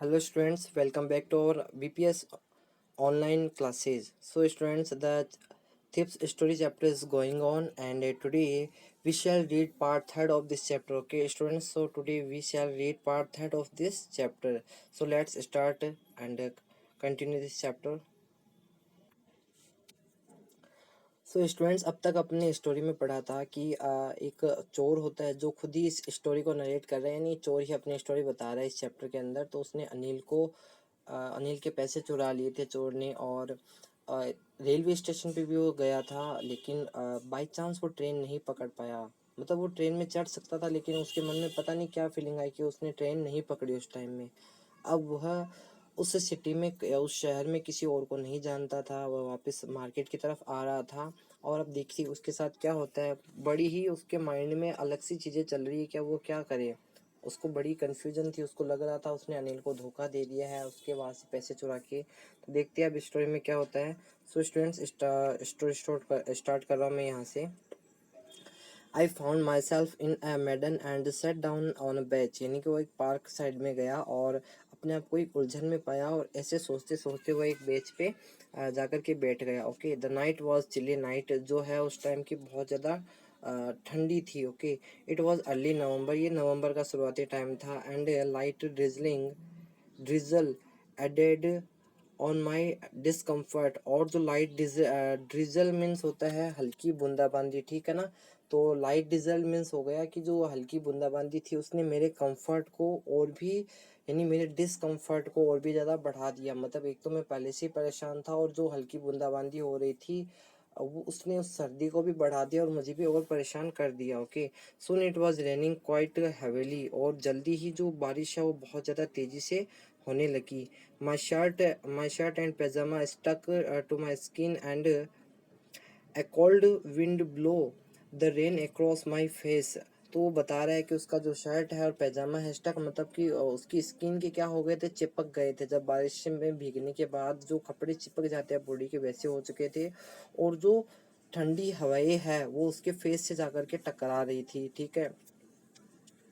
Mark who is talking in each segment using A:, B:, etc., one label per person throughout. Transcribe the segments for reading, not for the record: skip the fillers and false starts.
A: Hello students, welcome back to our BPS online classes. So students, the tips story chapter is going on and today we shall read part third of this chapter. Okay students, so today we shall read part third of this chapter. So let's start and continue this chapter. So students, अब तक अपने story में पढ़ा था कि एक चोर होता है जो खुद ही इस स्टोरी को नरेट कर रहा है, यानी चोर ही अपनी स्टोरी बता रहा है इस चैप्टर के अंदर। तो उसने अनिल के पैसे चुरा लिए थे चोर ने, और रेलवे स्टेशन पे भी वो गया था, लेकिन बाय चांस वो ट्रेन नहीं पकड़ पाया। मतलब वो ट्रेन में चढ़ सकता था, लेकिन उसके मन में पता नहीं क्या फीलिंग आई कि उसने ट्रेन नहीं पकड़ी उस टाइम में। अब वह उस सिटी में या उस शहर में किसी और को नहीं जानता था। वह वापस मार्केट की तरफ आ रहा था और अब देखिए उसके साथ क्या होता है। बड़ी ही उसके माइंड में अलग सी चीज़ें चल रही है, क्या वो क्या करे। उसको बड़ी कन्फ्यूजन थी, उसको लग रहा था उसने अनिल को धोखा दे दिया है उसके वहाँ से पैसे चुरा के। तो देखते हैं अब स्टोरी में क्या होता है। सो स्टूडेंट्स, स्टोरी स्टार्ट कर रहा हूँ मैं यहाँ से। I found myself in a maiden and set down on a bench, यानी कि वो एक पार्क साइड में गया और अपने आप को एक उलझन में पाया, और ऐसे सोचते सोचते वो एक बेंच पे जाकर के बैठ गया। Okay, the night was chilly, night जो है उस टाइम की बहुत ज़्यादा ठंडी थी। Okay, it was early November, ये नवंबर का शुरुआती टाइम था। And light drizzle added on my discomfort, और जो लाइट ड्रिजल मीन्स होता है हल्की बूंदाबांदी, ठीक है ना। तो लाइट ड्रिजल मीन्स हो गया कि जो हल्की बूंदाबांदी थी उसने मेरे कंफर्ट को और भी, यानी मेरे डिसकम्फर्ट को और भी ज़्यादा बढ़ा दिया। मतलब एक तो मैं पहले से ही परेशान था और जो हल्की बूंदाबांदी हो रही थी वो उसने उस सर्दी को भी बढ़ा दिया और मुझे भी और परेशान कर दिया। Okay, soon it was raining quite heavily, और जल्दी ही जो बारिश है वो बहुत ज़्यादा तेज़ी से होने लगी। My shirt and pajama stuck to my skin, and a cold wind blow the rain across my face. तो वो बता रहा है कि उसका जो शर्ट है और पैजामा है स्टक, मतलब कि उसकी स्किन के क्या हो गए थे, चिपक गए थे। जब बारिश में भीगने के बाद जो कपड़े चिपक जाते हैं बॉडी के, वैसे हो चुके थे। और जो ठंडी हवाएं है वो उसके फेस से जाकर के टकरा रही थी, ठीक है।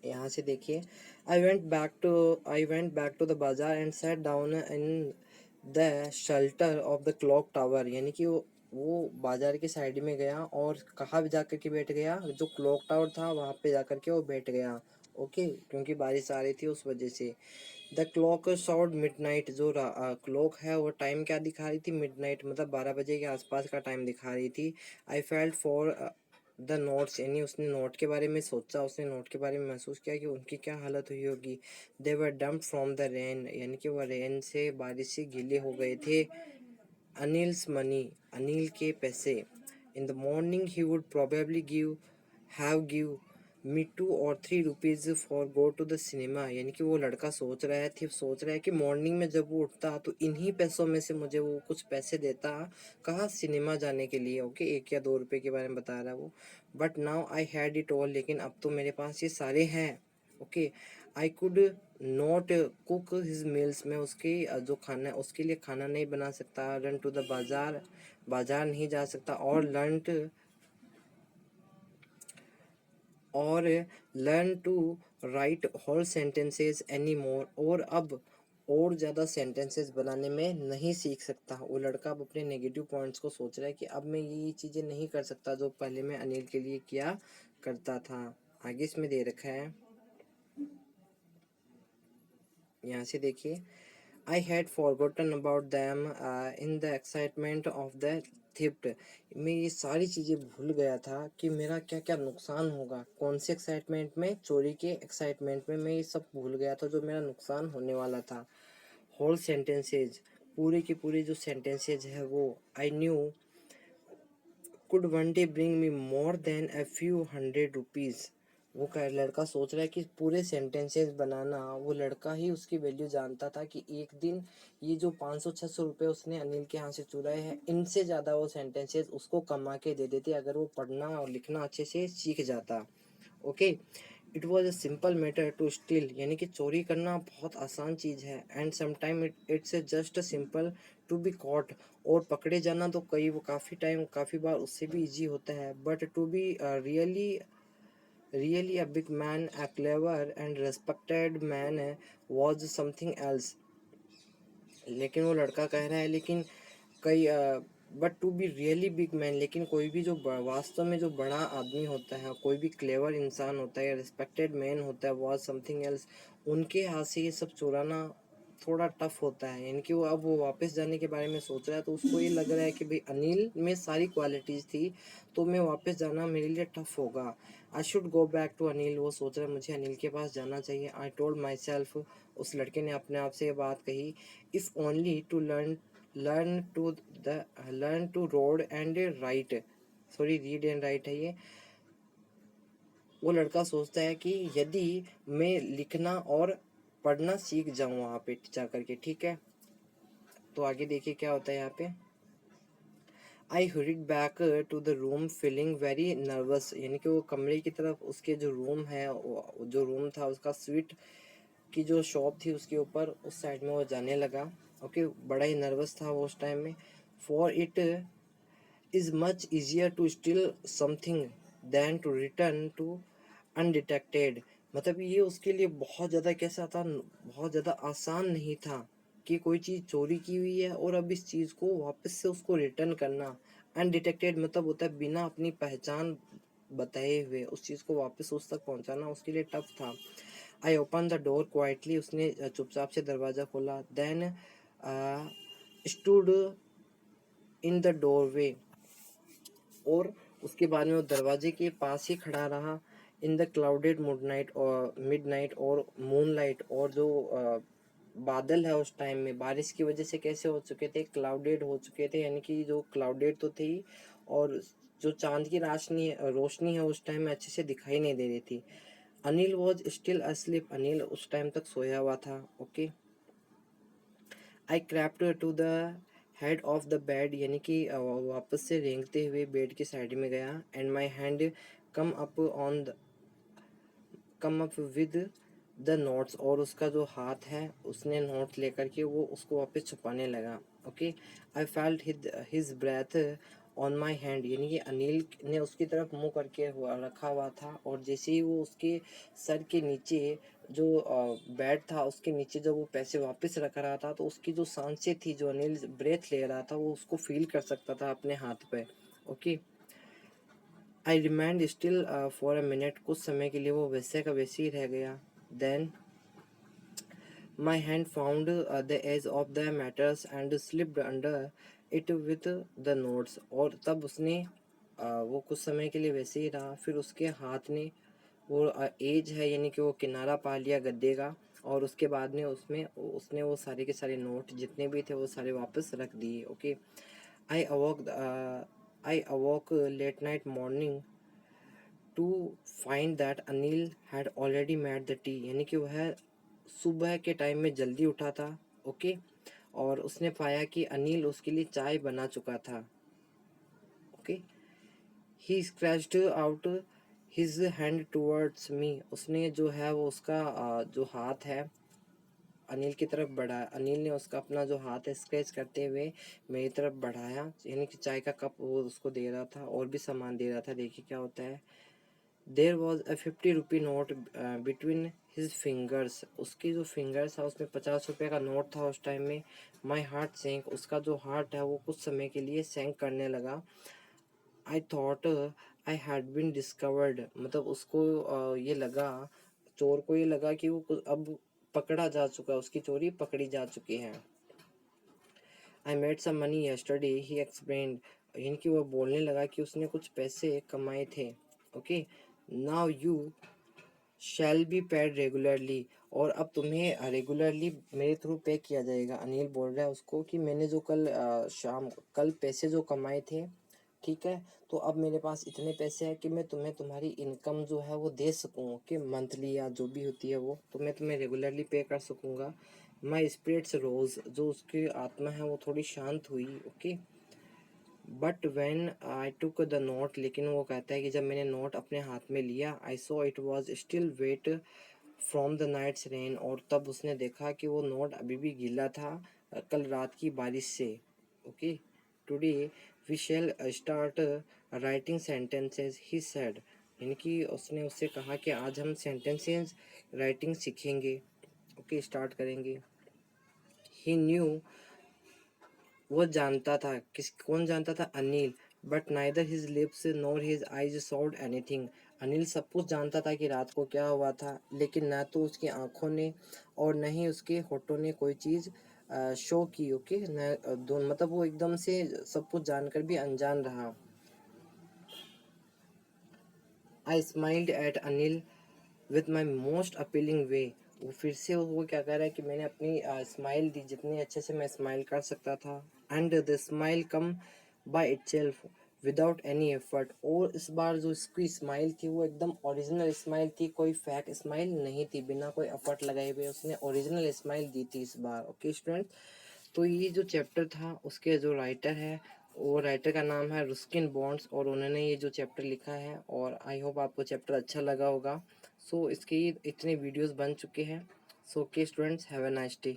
A: यहाँ से देखिए, I went back to the bazaar and sat down in the shelter of the clock tower, यानी कि वो बाजार के साइड में गया और कहाँ भी जाकर के बैठ गया, जो क्लॉक टावर था वहाँ पे जाकर के वो बैठ गया। ओके, क्योंकि बारिश आ रही थी उस वजह से। द क्लॉक शॉड मिडनाइट, जो क्लॉक है वो टाइम क्या दिखा रही थी, मिडनाइट मतलब 12 बजे के आसपास का टाइम दिखा रही थी। I felt for the notes, यानी उसने नोट के बारे में सोचा, उसने नोट के बारे में महसूस किया कि उनकी क्या हालत हुई होगी। दे वर डम्प्ड फ्रॉम द रेन, यानी कि वह रेन से, बारिश से गीले हो गए थे। अनिल्स मनी, अनिल के पैसे। In the morning he would probably give me 2 or 3 rupees for go to the cinema, यानी कि वो लड़का सोच रहा है कि मॉर्निंग में जब वो उठता तो इन्हीं पैसों में से मुझे वो कुछ पैसे देता, कहाँ, सिनेमा जाने के लिए। ओके, 1 या 2 रुपए के बारे में बता रहा है वो। But now I had it all, लेकिन अब तो मेरे पास ये सारे हैं। Okay, I could not cook his meals, मैं उसके जो खाना उसके लिए खाना नहीं बना सकता। रन टू द बाजार, बाजार नहीं जा सकता। और learn to write whole sentences any more, और अब और ज़्यादा सेंटेंसेस बनाने में नहीं सीख सकता। वो लड़का अब अपने नेगेटिव पॉइंट्स को सोच रहा है कि अब मैं ये चीज़ें नहीं कर सकता जो पहले मैं अनिल के लिए किया करता था। आगे इसमें दे रखा है, यहाँ से देखिए। I had forgotten about them in the excitement of the theft, मैं ये सारी चीज़ें भूल गया था कि मेरा क्या क्या नुकसान होगा। कौन से एक्साइटमेंट में, चोरी के एक्साइटमेंट में मैं ये सब भूल गया था जो मेरा नुकसान होने वाला था। होल सेंटेंसेज, पूरे के पूरे जो सेंटेंसेज है वो। I knew could one day bring me more than a few hundred rupees, वो कह लड़का सोच रहा है कि पूरे सेंटेंसेस बनाना, वो लड़का ही उसकी वैल्यू जानता था कि एक दिन ये जो 500-600 रुपये उसने अनिल के यहाँ से चुराए हैं, इनसे ज़्यादा वो सेंटेंसेस उसको कमा के दे देते अगर वो पढ़ना और लिखना अच्छे से सीख जाता। Okay, it was a simple matter to steal, यानी कि चोरी करना बहुत आसान चीज़ है। And sometime it's just simple to be caught, और पकड़े जाना तो काफ़ी बार उससे भी इजी होता है। But to be really really a big man, a clever and respected man was something else. लेकिन वो लड़का कह रहा है लेकिन कई but to be really big man, लेकिन कोई भी जो वास्तव में जो बड़ा आदमी होता है, कोई भी क्लेवर इंसान होता है या रिस्पेक्टेड मैन होता है, वॉज समथिंग एल्स, उनके हाथ से ये सब चुराना थोड़ा टफ होता है। यानी कि वो वापस जाने के बारे में सोच रहा है, तो उसको ये लग रहा है कि भाई अनिल में सारी क्वालिटीज़ थी, तो मैं वापस जाना मेरे लिए टफ होगा। I should go back to Anil, वो सोच रहा है मुझे अनिल के पास जाना चाहिए। आई टोल्ड माई सेल्फ, उस लड़के ने अपने आप से ये बात कही। If only to learn to learn to road and write, sorry read and write है ये। वो लड़का सोचता है कि यदि मैं लिखना और पढ़ना सीख जाऊं वहाँ पे जा करके, ठीक है। तो आगे देखिए क्या होता है यहाँ पे। I hurried back to the room feeling very nervous, यानी कि वो कमरे की तरफ, उसके जो रूम है, जो रूम था उसका स्वीट की जो शॉप थी उसके ऊपर, उस साइड में वो जाने लगा। ओके, बड़ा ही नर्वस था वो उस टाइम में। For it is much easier to steal something than to return to undetected. मतलब ये उसके लिए बहुत ज़्यादा कैसा था, बहुत ज़्यादा आसान नहीं था कि कोई चीज़ चोरी की हुई है और अब इस चीज़ को वापस से उसको रिटर्न करना। अनडिटेक्टेड मतलब होता है बिना अपनी पहचान बताए हुए उस चीज़ को वापस उस तक पहुंचाना उसके लिए टफ था। I open the door quietly, उसने चुपचाप से दरवाज़ा खोला। Then stood in the doorway, और उसके बाद में वो दरवाजे के पास ही खड़ा रहा। In the clouded mid night और मूनलाइट, और जो बादल है उस टाइम में बारिश की वजह से कैसे हो चुके थे, क्लाउडेड हो चुके थे, यानी कि जो क्लाउडेड तो थे ही, और जो चांद की रोशनी है उस टाइम में अच्छे से दिखाई नहीं दे रही थी। Anil was still asleep, Anil उस टाइम तक सोया हुआ था। Okay, I crept to the head of the bed, यानी कि वापस से रेंगते हुए बेड की साइड में गया। And my hand come up on come up with the notes, और उसका जो हाथ है उसने नोट लेकर के वो उसको वापस छुपाने लगा। Okay, I felt his breath on my hand, यानी कि अनिल ने उसकी तरफ मुंह करके रखा हुआ था, और जैसे ही वो उसके सर के नीचे जो बेड था उसके नीचे जब वो पैसे वापस रख रहा था, तो उसकी जो सांसें थी, जो अनिल ब्रेथ ले रहा था, वो उसको फील कर सकता था अपने हाथ पे। Okay, I remind still for a minute, कुछ समय के लिए वो वैसे का वैसे ही रह गया। Then my hand found the edge of the mattress and slipped under it with the notes, और तब उसने वो कुछ समय के लिए वैसे ही रहा, फिर उसके हाथ ने वो एज है यानी कि वो किनारा पा लिया गद्दे का, और उसके बाद में उसमें उसने वो सारे के सारे नोट जितने भी थे वो सारे वापस रख दिए। Okay, I awoke I awoke late night morning to find that Anil had already made the tea, यानी कि वह सुबह के टाइम में जल्दी उठा था। ओके, और उसने पाया कि अनिल उसके लिए चाय बना चुका था। Okay, he stretched out his hand towards me, उसने जो है वो उसका जो हाथ है अनिल की तरफ बढ़ाया। अनिल ने उसका अपना जो हाथ है स्क्रैच करते हुए मेरी तरफ बढ़ाया, यानी कि चाय का कप वो उसको दे रहा था और भी सामान दे रहा था। देखिए क्या होता है। There was a 50 rupee note between his fingers, उसकी जो फिंगर्स था उसमें 50 रुपये का नोट था उस टाइम में। माई हार्ट सेंक, उसका जो हार्ट है वो कुछ समय के लिए सेंक करने लगा। I thought I had been discovered, मतलब उसको ये लगा, चोर को ये लगा कि वो अब पकड़ा जा चुका है, उसकी चोरी पकड़ी जा चुकी है। I made some money yesterday, he explained, यानी कि वो बोलने लगा कि उसने कुछ पैसे कमाए थे। Okay, now you shall be paid regularly, और अब तुम्हें रेगुलरली मेरे थ्रू पे किया जाएगा। अनिल बोल रहा है उसको कि मैंने जो कल पैसे जो कमाए थे, ठीक है, तो अब मेरे पास इतने पैसे हैं कि मैं तुम्हें तुम्हारी इनकम जो है वो दे सकूँ, कि मंथली या जो भी होती है वो, तो मैं तुम्हें रेगुलरली पे कर सकूँगा। माई स्पिरिट्स रोज, जो उसकी आत्मा है वो थोड़ी शांत हुई। Okay, but when I took the note, लेकिन वो कहता है कि जब मैंने नोट अपने हाथ में लिया, I saw it was still wet from the night's rain, और तब उसने देखा कि वो नोट अभी भी गीला था कल रात की बारिश से। Okay, today we shall start writing sentences, he said, यानी कि उसने उससे कहा कि आज हम सेंटेंसेस राइटिंग सीखेंगे। ओके, स्टार्ट करेंगे। ही न्यू, वो जानता था, कौन जानता था? Anil. But neither his lips nor his eyes said anything. Anil सब कुछ जानता था कि रात को क्या हुआ था, लेकिन ना तो उसकी आंखों ने और न ही उसके होठों ने कोई चीज़ शो की। ओके, न दोनों, मतलब वो एकदम से सब कुछ जानकर भी अनजान रहा। I smiled at Anil with my most appealing way. वो फिर से वो क्या कह रहा है कि मैंने अपनी स्माइल दी जितनी अच्छे से मैं स्माइल कर सकता था। And the smile come by itself without any effort. और इस बार जो इसकी स्माइल थी वो एकदम ओरिजिनल स्माइल थी, कोई फेक स्माइल नहीं थी। बिना कोई एफर्ट लगाए हुए उसने ओरिजिनल स्माइल दी थी इस बार। ओके स्टूडेंट, तो ये जो चैप्टर था उसके जो राइटर है, वो राइटर का नाम है रुस्किन बॉन्ड्स, और उन्होंने ये जो चैप्टर लिखा है, और आई होप आपको चैप्टर अच्छा लगा होगा। सो इसके इतने वीडियोस बन चुके हैं। So okay students, have a nice day.